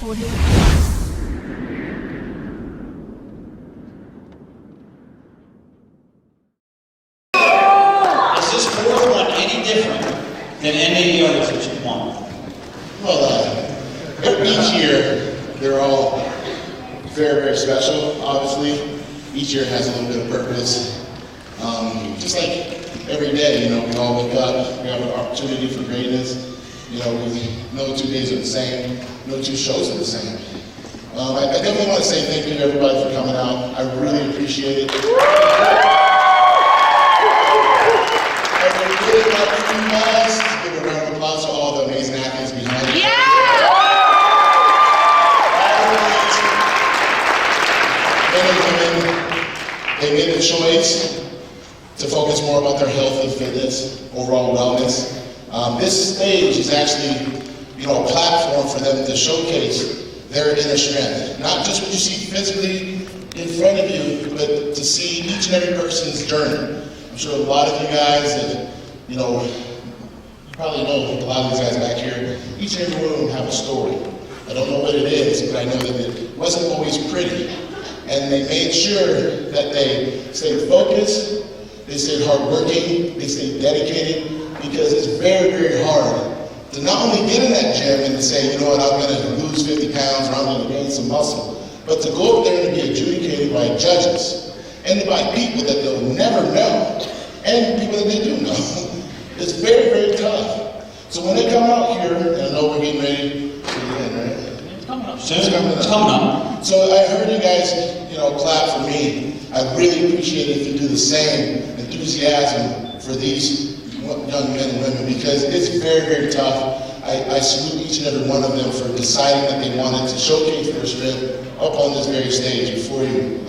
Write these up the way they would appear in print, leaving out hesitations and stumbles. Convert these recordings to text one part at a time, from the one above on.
Is this fourth one any different than any of the others that you've won? Well, each year, they're all very, very special, obviously. Each year has a little bit of purpose. Just like every day, you know, we all wake up, we have an opportunity for greatness. You know, no 2 days are the same, no 2 shows are the same. I definitely want to say thank you to everybody for coming out. I really appreciate it. I would really like for you guys to give a round of applause to all the amazing athletes behind you. Men and women, they made the choice to focus more about their health and fitness, overall wellness. This stage is actually, you know, a platform for them to showcase their inner strength. Not just what you see physically in front of you, but to see each and every person's journey. I'm sure a lot of you guys have, you know, you probably know a lot of these guys back here, each and every one of them have a story. I don't know what it is, but I know that it wasn't always pretty. And they made sure that they stayed focused, they stayed hardworking, they stayed dedicated, because it's very, very hard to not only get in that gym and to say, you know what, I'm going to lose 50 pounds or I'm going to gain some muscle, but to go up there and be adjudicated by judges and by people that they'll never know and people that they do know. It's very, very tough. So when they come out here, and I know we're getting ready to the end, right? It's coming up soon. It's coming up. So I heard you guys, you know, clap for me. I really appreciate it if you do the same enthusiasm for these young men and women, because it's very, very tough. I salute each and every one of them for deciding that they wanted to showcase their strength up on this very stage before you.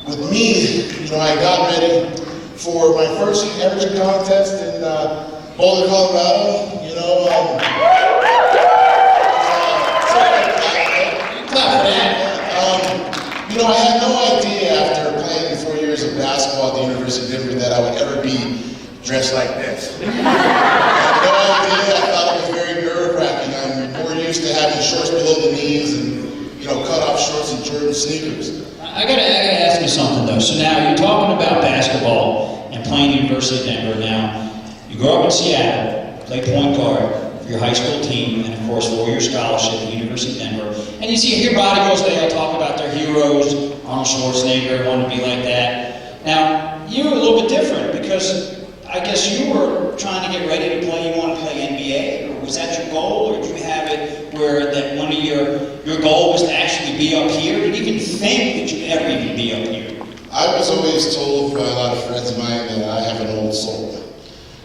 With me, you know, I got ready for my first amateur contest in Boulder, Colorado. You know, you know, I had no idea after playing 4 years of basketball at the University of Denver that I would ever be dressed like this. I had no idea. I thought it was very nerve-wracking. I'm more used to having shorts below the knees and, you know, cut-off shorts and Jordan sneakers. I gotta ask you something though. So now you're talking about basketball and playing University of Denver. Now, you grew up in Seattle, played point guard for your high school team, and of course 4-year scholarship at the University of Denver. And you hear bodybuilders, they all talk about their heroes, Arnold Schwarzenegger, wanted to be like that. Now, you're a little bit different because I guess you were trying to get ready to play, you want to play NBA, or was that your goal, or did you have it where that one of your goal was to actually be up here? Did you even think that you'd ever even be up here? I was always told by a lot of friends of mine that I have an old soul.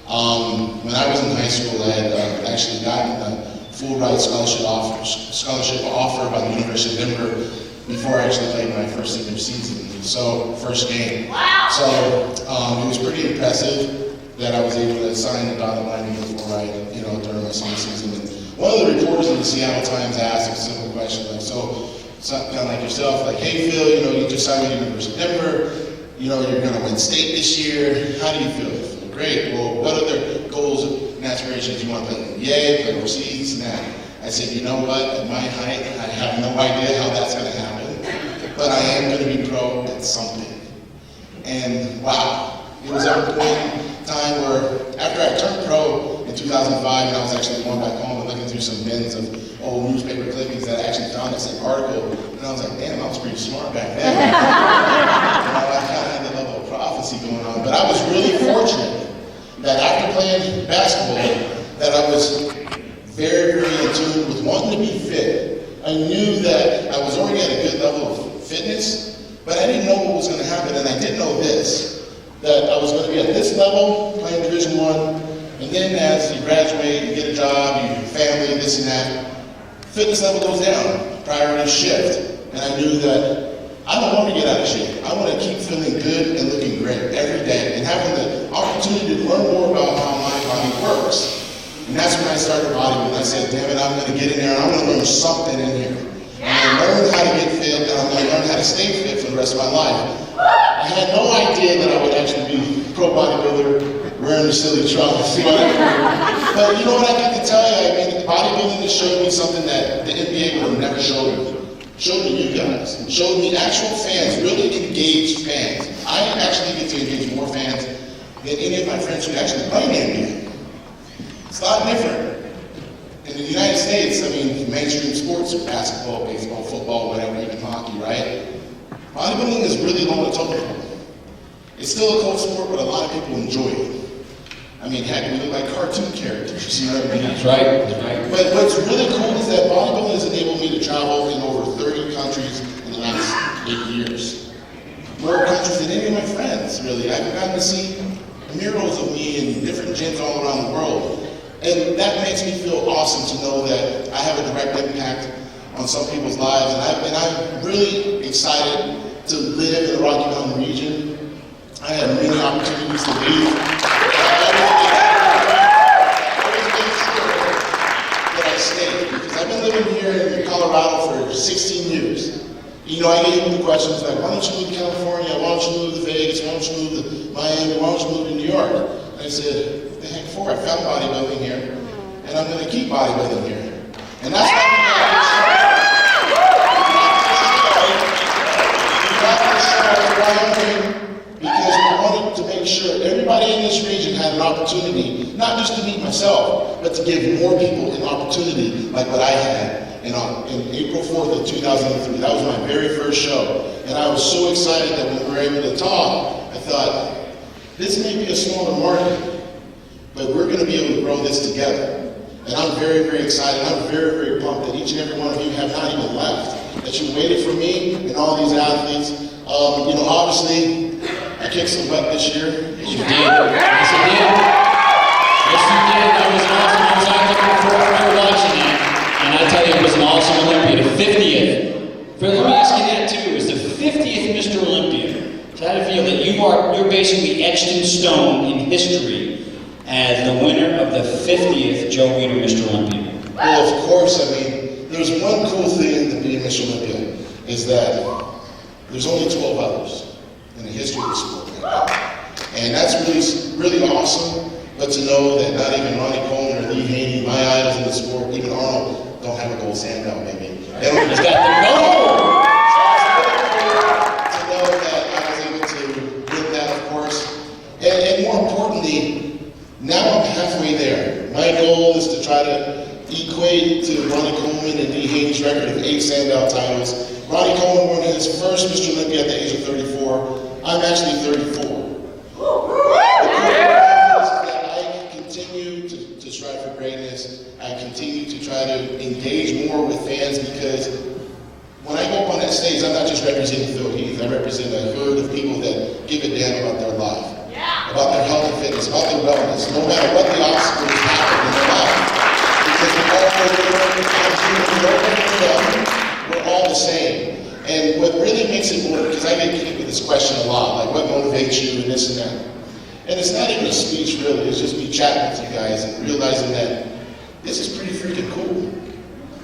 When I was in high school, I had actually gotten a full ride scholarship offer by the University of Denver before I actually played my first senior season. So, first game. Wow. So, it was pretty impressive that I was able to sign the dotted line and go full ride, you know, during my senior season. And one of the reporters in the Seattle Times asked a simple question, like, so kind of like yourself, like, hey Phil, you know, you just signed with the University of Denver, you know, you're going to win state this year. How do you feel? Great. Well, what other goals and aspirations you want to play in the NBA, play overseas, and that? I said, you know what? At my height, I have no idea how that's going to happen, but I am going to be pro at something. And wow, it was at a point in time where after I turned pro in 2005, and I was actually going back home and looking through some bins of old newspaper clippings that I actually found this article, and I was like, damn, I was pretty smart back then. You know, I kind of had that level of prophecy going on, but I was really fortunate that after playing basketball, that I was very, very in tune with wanting to be fit. I knew that I was already at a good level of fitness, but I didn't know what was going to happen, and I did know this, that I was going to be at this level, playing Division I, and then as you graduate, you get a job, you have family, this and that, fitness level goes down, priorities shift, and I knew that I don't want to get out of shape. I want to keep feeling good and looking great every day and having the opportunity to learn more about how my body works. And that's when I started bodybuilding. I said, damn it, I'm going to get in there and I'm going to learn something in here. I'm going to learn how to get fit and I'm going to learn how to stay fit for the rest of my life. I had no idea that I would actually be a pro bodybuilder wearing the silly trunks. But you know what I get to tell you? I mean, bodybuilding has showed me something that the NBA would have never showed me. Showed me you guys. Showed me actual fans, really engaged fans. I actually get to engage more fans than any of my friends who actually play in the NBA. It's a lot different. In the United States, I mean, mainstream sports are basketball, baseball, football, whatever, even hockey, right? Bodybuilding is really low on the totem pole. It's still a cool sport, but a lot of people enjoy it. I mean, heck, we look like cartoon characters, you know what I mean? That's right, that's right. But what's really cool is that bodybuilding has enabled me to travel in over 30 countries in the last 8 years. More countries than any of my friends, really. I've gotten to see murals of me in different gyms all around the world. And that makes me feel awesome to know that I have a direct impact on some people's lives. And I'm really excited to live in the Rocky Mountain region. I had many opportunities to leave. That I stayed, because I've been living here in Colorado for 16 years. You know, I get the questions like, why don't you move to California? Why don't you move to Vegas? Why don't you move to Miami? Why don't you move to New York? And I said, the heck for? I found bodybuilding here, and I'm going to keep bodybuilding here. And that's why we got this show in Wyoming, because we wanted to make sure everybody in this region had an opportunity, not just to meet myself, but to give more people an opportunity like what I had in April 4th of 2003. That was my very first show. And I was so excited that when we were able to talk, I thought, this may be a smaller market, but we're going to be able to grow this together. And I'm very, very excited. I'm very, very pumped that each and every one of you have not even left, that you waited for me and all these athletes. You know, obviously, I kicked some butt this year. Yes, you did. Yes, you did. Yes, you did. That was awesome. I was out there before I was watching that. And I tell you, it was an awesome Olympia. The 50th. Let me ask you that too. It was the 50th Mr. Olympia. So how do you feel that you're basically etched in stone in history as the winner of the 50th Joe Weider Mr. Olympia? Well, of course, I mean, there's one cool thing to being Mr. Olympia, is that there's only 12 others in the history of the sport right now. And that's really, really awesome. But to know that not even Ronnie Coleman or Lee Haney, my idols in the sport, even Arnold, don't have a gold standout, baby. They don't He's got the gold! To know that I was able to win that, of course. And more importantly, now I'm halfway there. My goal is to try to equate to Ronnie Coleman and Lee Haney's record of 8 standout titles. Ronnie Coleman won his first Mr. Olympia at the age of 34. I'm actually 34. To strive for greatness. I continue to try to engage more with fans, because when I go up on that stage, I'm not just representing Phil Heath. I represent a herd of people that give a damn about their life, about their health and fitness, about their wellness, no matter what the obstacles happen in their life. Because we're all the same. And what really makes it work, because I get hit with this question a lot, like what motivates you and this and that. And it's not even a speech, really. It's just me chatting with you guys and realizing that this is pretty freaking cool.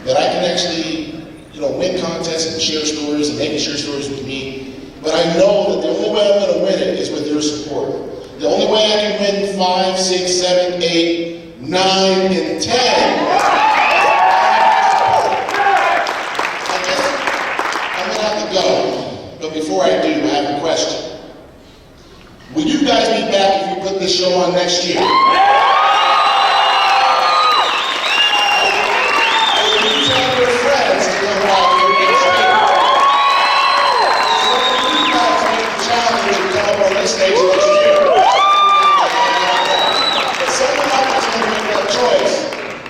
That I can actually, you know, win contests and share stories, and they can share stories with me. But I know that the only way I'm going to win it is with your support. The only way I can win 5, 6, 7, 8, 9, and 10. I'm going to have to go. But before I do, I have a question. Will you guys be back if you put this show on next year? Will you tell your friends to come out here next year? Some of you guys make the challenge to come up on this stage next year. But someone out there's going to make that choice.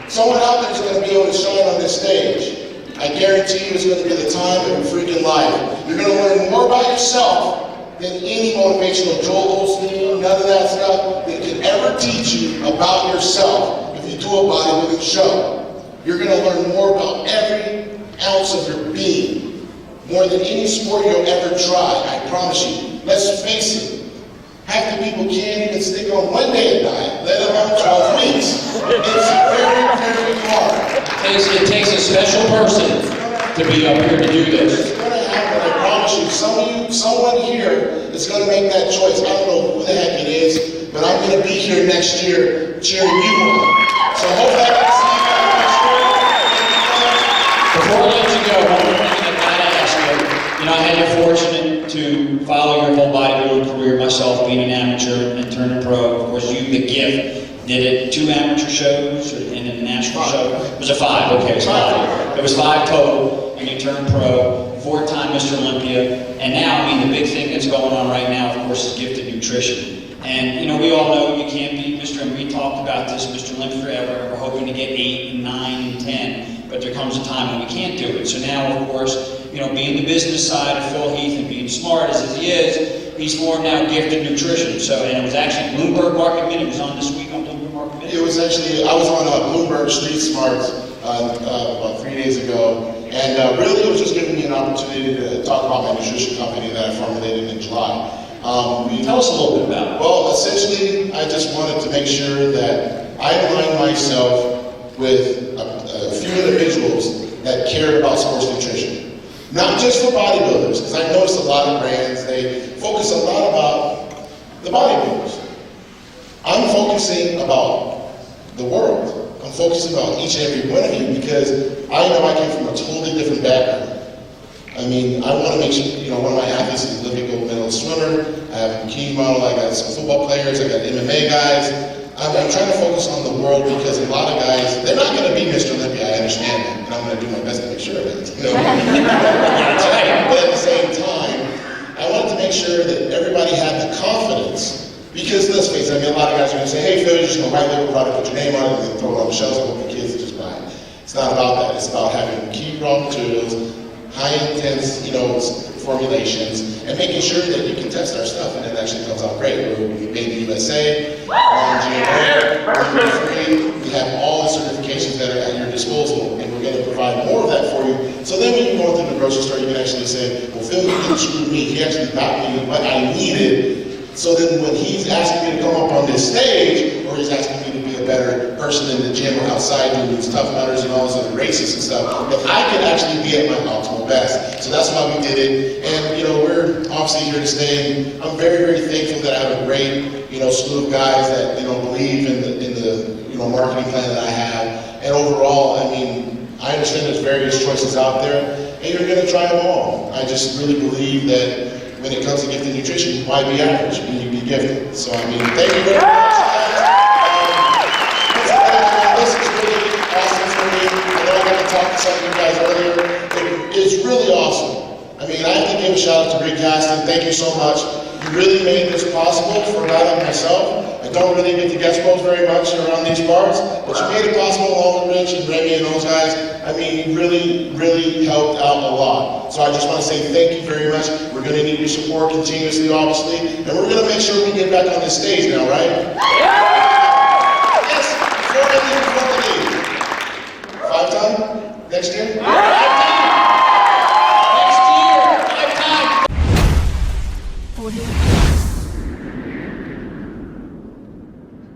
Someone out there's going to be able to shine on this stage. I guarantee you it's going to be the time of your freaking life. You're going to learn more about yourself than any motivational Joel Osteen, none of that stuff that can ever teach you about yourself if you do a bodybuilding show. You're going to learn more about every ounce of your being, more than any sport you'll ever try, I promise you. Let's face it, half the people can't even stick on one day of diet, let alone 12 weeks. It's very, very hard. It takes a special person to be up here to do this. It's going to happen, I promise promise you, someone here is going to make that choice. I don't know who the heck it is, but I'm going to be here next year cheering you on. So hopefully I can see you guys next year. Before I let you go, one more thing I gotta ask you. You know, I had the fortunate to follow your whole bodybuilding career myself, being an amateur and turning pro. Of course, you, the gift, did it 2 amateur shows and then a national show. Was it 5? Okay, it was 5. It was 5 total, and you turned pro, 4-time Mr. Olympia, and now, I mean, the big thing that's going on right now, of course, is gifted nutrition. And, you know, we all know you can't beat Mr. and we talked about this, Mr. Olympia forever. We're hoping to get 8 and 9 and 10, but there comes a time when we can't do it. So now, of course, you know, being the business side of Phil Heath and being smart as he is, he's more now gifted nutrition. So, and it was actually Bloomberg Market Minute. It was on this week on Bloomberg Market Minute. It was actually, I was on Bloomberg Street Smarts about 3 days ago, and really it was just giving me an opportunity to talk about my nutrition company that I formulated in July. Tell us a little bit about it. Well, essentially, I just wanted to make sure that I aligned myself with a few individuals that cared about sports nutrition. Not just for bodybuilders, because I noticed a lot of brands, they focus a lot about the bodybuilders. I'm focusing about the world. I'm focusing about each and every one of you because I know I came from a totally different background. I mean, I want to make sure, you know, one of my athletes is an Olympic gold medal swimmer. I have a bikini model. I got some football players. I got MMA guys. I'm trying to focus on the world because a lot of guys, they're not going to be Mr. Olympia. I understand that, and I'm going to do my best to make sure of it. You know? But at the same time, I wanted to make sure that everybody had the confidence. Because let's face it, I mean, a lot of guys are going to say, hey, Phil, you're just going to write a little product, put your name on it, and then throw it on the shelves and hope the kids just buy it. It's not about that. It's about having key raw materials, high intense, you know, formulations, and making sure that you can test our stuff and it actually comes out great. We're made in the USA, GMO, we have all the certifications that are at your disposal, and we're going to provide more of that for you. So then when you go through the grocery store, you can actually say, well, Phil, he didn't screw me. He actually got me what I needed. So then when he's asking me to come up on this stage, or he's asking me to be a better person in the gym or outside doing these tough mutters and all those other races and stuff, that I could actually be at my optimal best. So that's why we did it. And, you know, we're obviously here to stay. I'm very, very thankful that I have a great, you know, slew of guys that, you know, believe in the you know, marketing plan that I have. And overall, I mean, I understand there's various choices out there, and you're going to try them all. I just really believe that when it comes to gifted nutrition, why be average when you be gifted? So, I mean, thank you very much. This is really awesome for me. I know I got to talk to some of you guys earlier. It's really awesome. I mean, I have to give a shout out to Rick Gaston. Thank you so much. You really made this possible for a guy like myself. I don't really get to guest pose very much around these parts, but you made it possible along with Rich and Remy and those guys. I mean, you really, really helped out a lot. So I just want to say thank you very much. We're going to need your support continuously, obviously, and we're going to make sure we get back on this stage now, right?